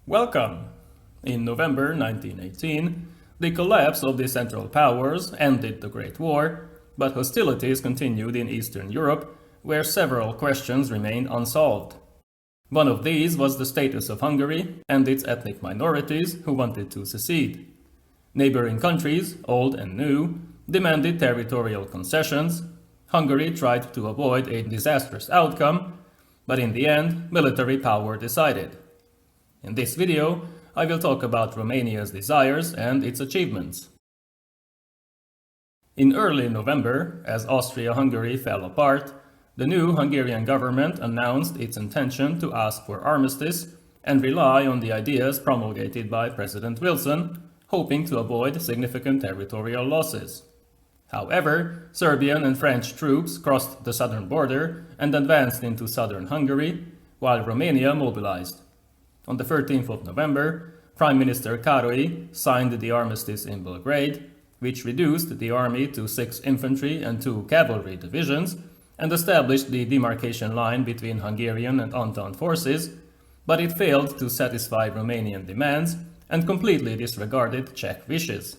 Welcome! In November 1918, the collapse of the Central Powers ended the Great War, but hostilities continued in Eastern Europe, where several questions remained unsolved. One of these was the status of Hungary and its ethnic minorities who wanted to secede. Neighboring countries, old and new, demanded territorial concessions. Hungary tried to avoid a disastrous outcome, but in the end, military power decided. In this video, I will talk about Romania's desires and its achievements. In early November, as Austria-Hungary fell apart, the new Hungarian government announced its intention to ask for armistice and rely on the ideas promulgated by President Wilson, hoping to avoid significant territorial losses. However, Serbian and French troops crossed the southern border and advanced into southern Hungary, while Romania mobilized. On the 13th of November, Prime Minister Károly signed the armistice in Belgrade, which reduced the army to 6 infantry and 2 cavalry divisions and established the demarcation line between Hungarian and Entente forces, but it failed to satisfy Romanian demands and completely disregarded Czech wishes.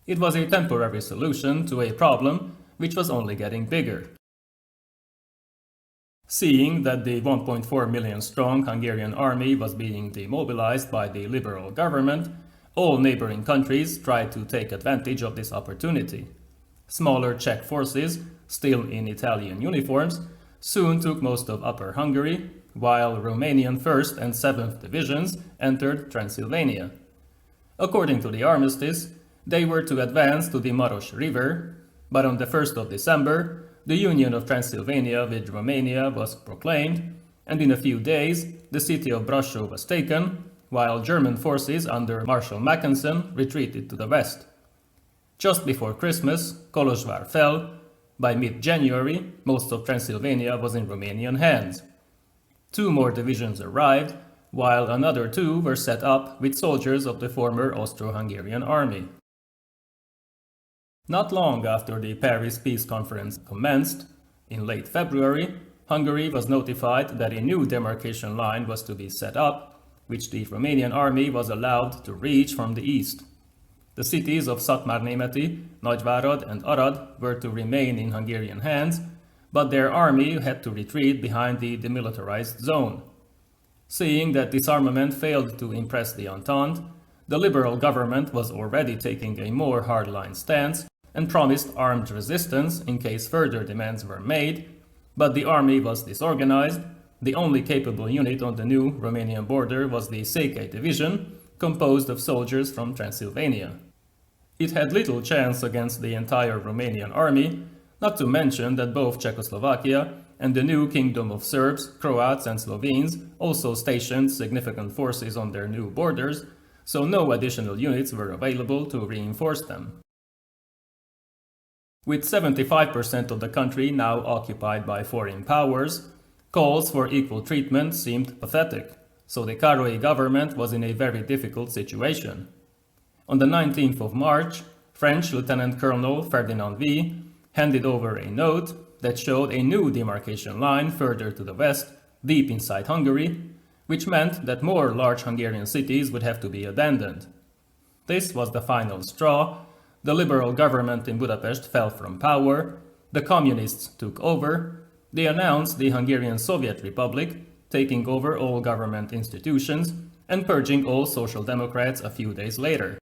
It was a temporary solution to a problem which was only getting bigger. Seeing that the 1.4 million strong Hungarian army was being demobilized by the liberal government, all neighboring countries tried to take advantage of this opportunity. Smaller Czech forces, still in Italian uniforms, soon took most of Upper Hungary, while Romanian 1st and 7th divisions entered Transylvania. According to the armistice, they were to advance to the Maros River, but on the 1st of December, the union of Transylvania with Romania was proclaimed, and in a few days, the city of Brașov was taken, while German forces under Marshal Mackensen retreated to the west. Just before Christmas, Kolozsvár fell. By mid-January, most of Transylvania was in Romanian hands. 2 more divisions arrived, while another 2 were set up with soldiers of the former Austro-Hungarian army. Not long after the Paris Peace Conference commenced, in late February, Hungary was notified that a new demarcation line was to be set up, which the Romanian army was allowed to reach from the east. The cities of Szatmárnémeti, Nagyvárad, and Arad were to remain in Hungarian hands, but their army had to retreat behind the demilitarized zone. Seeing that disarmament failed to impress the Entente, the liberal government was already taking a more hardline stance and promised armed resistance in case further demands were made, but the army was disorganized. The only capable unit on the new Romanian border was the Székely Division, composed of soldiers from Transylvania. It had little chance against the entire Romanian army, not to mention that both Czechoslovakia and the new Kingdom of Serbs, Croats and Slovenes also stationed significant forces on their new borders, so no additional units were available to reinforce them. With 75% of the country now occupied by foreign powers, calls for equal treatment seemed pathetic, so the Károly government was in a very difficult situation. On the 19th of March, French Lieutenant Colonel Ferdinand V handed over a note that showed a new demarcation line further to the west, deep inside Hungary, which meant that more large Hungarian cities would have to be abandoned. This was the final straw. The liberal government in Budapest fell from power, the communists took over, they announced the Hungarian Soviet Republic, taking over all government institutions and purging all social democrats a few days later.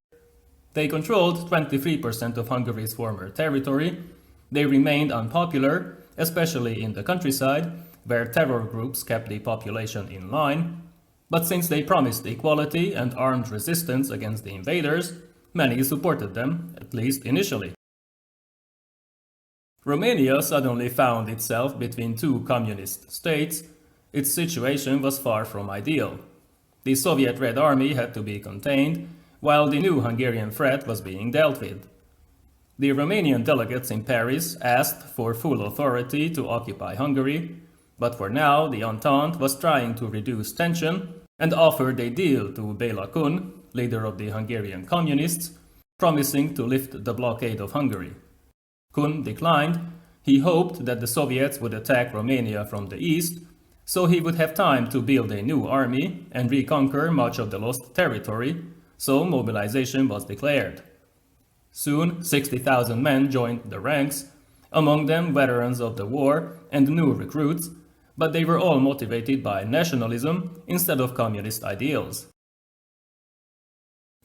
They controlled 23% of Hungary's former territory. They remained unpopular, especially in the countryside, where terror groups kept the population in line. But since they promised equality and armed resistance against the invaders, many supported them, at least initially. Romania suddenly found itself between 2 communist states. Its situation was far from ideal. The Soviet Red Army had to be contained, while the new Hungarian threat was being dealt with. The Romanian delegates in Paris asked for full authority to occupy Hungary, but for now the Entente was trying to reduce tension and offered a deal to Béla Kun, leader of the Hungarian communists, promising to lift the blockade of Hungary. Kun declined. He hoped that the Soviets would attack Romania from the east, So he would have time to build a new army and reconquer much of the lost territory, so mobilization was declared. Soon, 60,000 men joined the ranks, among them veterans of the war and new recruits, but they were all motivated by nationalism instead of communist ideals.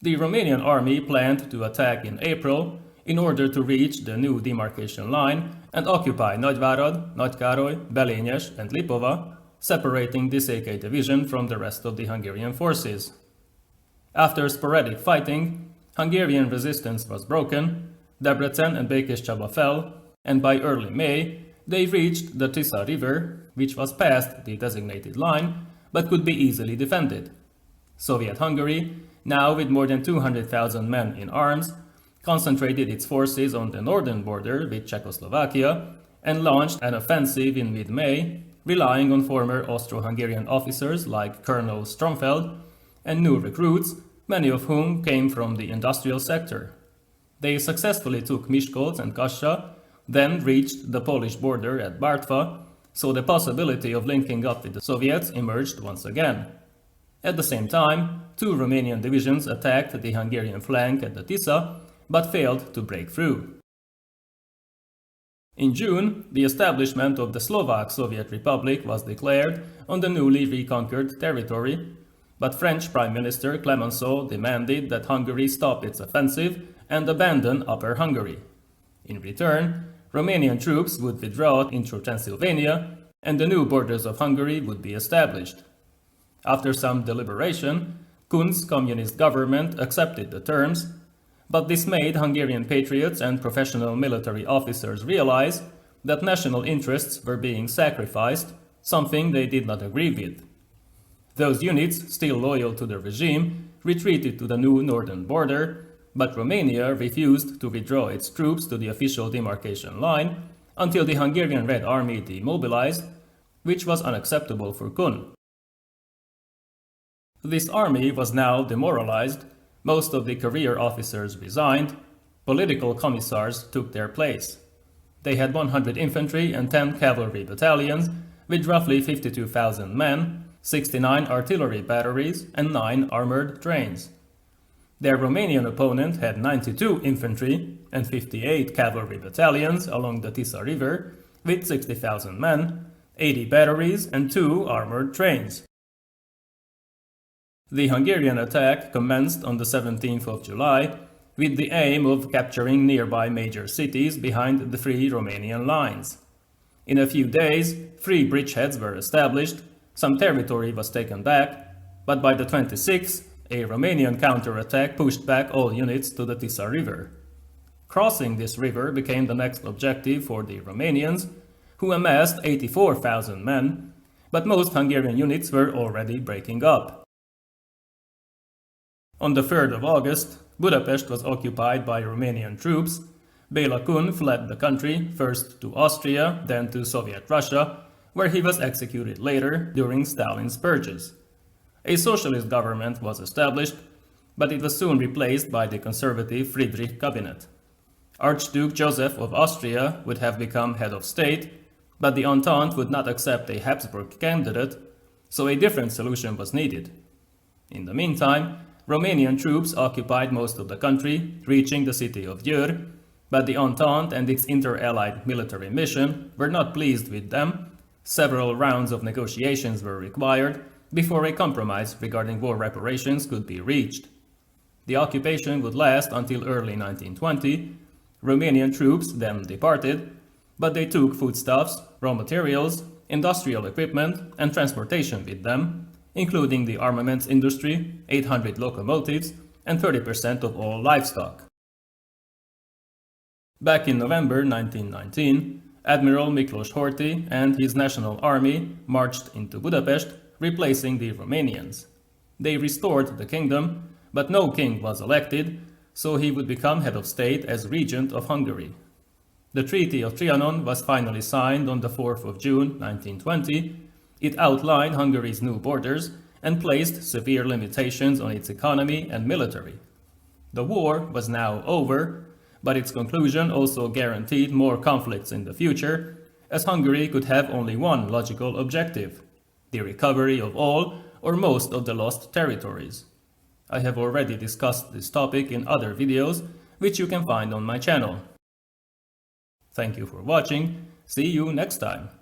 The Romanian army planned to attack in April in order to reach the new demarcation line and occupy Nagyvárad, Nagykároly, Belényes and Lipova, separating the Székely division from the rest of the Hungarian forces. After sporadic fighting, Hungarian resistance was broken, Debrecen and Békéscsaba fell, and by early May, they reached the Tisza River, which was past the designated line, but could be easily defended. Soviet Hungary, now with more than 200,000 men in arms, concentrated its forces on the northern border with Czechoslovakia and launched an offensive in mid-May, relying on former Austro-Hungarian officers like Colonel Stromfeld and new recruits, many of whom came from the industrial sector. They successfully took Miskolc and Kassa, then reached the Polish border at Bartva, so the possibility of linking up with the Soviets emerged once again. At the same time, two Romanian divisions attacked the Hungarian flank at the Tisza, but failed to break through. In June, the establishment of the Slovak Soviet Republic was declared on the newly reconquered territory, but French Prime Minister Clemenceau demanded that Hungary stop its offensive and abandon Upper Hungary. In return, Romanian troops would withdraw into Transylvania, and the new borders of Hungary would be established. After some deliberation, Kun's communist government accepted the terms, but this made Hungarian patriots and professional military officers realize that national interests were being sacrificed, something they did not agree with. Those units, still loyal to the regime, retreated to the new northern border, but Romania refused to withdraw its troops to the official demarcation line until the Hungarian Red Army demobilized, which was unacceptable for Kun. This army was now demoralized, most of the career officers resigned, political commissars took their place. They had 100 infantry and 10 cavalry battalions with roughly 52,000 men, 69 artillery batteries and 9 armored trains. Their Romanian opponent had 92 infantry and 58 cavalry battalions along the Tisza River with 60,000 men, 80 batteries and 2 armored trains. The Hungarian attack commenced on the 17th of July with the aim of capturing nearby major cities behind the three Romanian lines. In a few days, 3 bridgeheads were established, some territory was taken back, but by the 26th, a Romanian counterattack pushed back all units to the Tisza River. Crossing this river became the next objective for the Romanians, who amassed 84,000 men, but most Hungarian units were already breaking up. On the 3rd of August, Budapest was occupied by Romanian troops. Béla Kun fled the country, first to Austria, then to Soviet Russia, where he was executed later during Stalin's purges. A socialist government was established, but it was soon replaced by the conservative Friedrich cabinet. Archduke Joseph of Austria would have become head of state, but the Entente would not accept a Habsburg candidate, so a different solution was needed. In the meantime, Romanian troops occupied most of the country, reaching the city of Győr, but the Entente and its inter-allied military mission were not pleased with them. Several rounds of negotiations were required before a compromise regarding war reparations could be reached. The occupation would last until early 1920. Romanian troops then departed, but they took foodstuffs, raw materials, industrial equipment and transportation with them, including the armaments industry, 800 locomotives, and 30% of all livestock. Back in November 1919, Admiral Miklós Horthy and his national army marched into Budapest, replacing the Romanians. They restored the kingdom, but no king was elected, so he would become head of state as regent of Hungary. The Treaty of Trianon was finally signed on the 4th of June 1920. It outlined Hungary's new borders and placed severe limitations on its economy and military. The war was now over, but its conclusion also guaranteed more conflicts in the future, as Hungary could have only one logical objective: the recovery of all or most of the lost territories. I have already discussed this topic in other videos, which you can find on my channel. Thank you for watching. See you next time.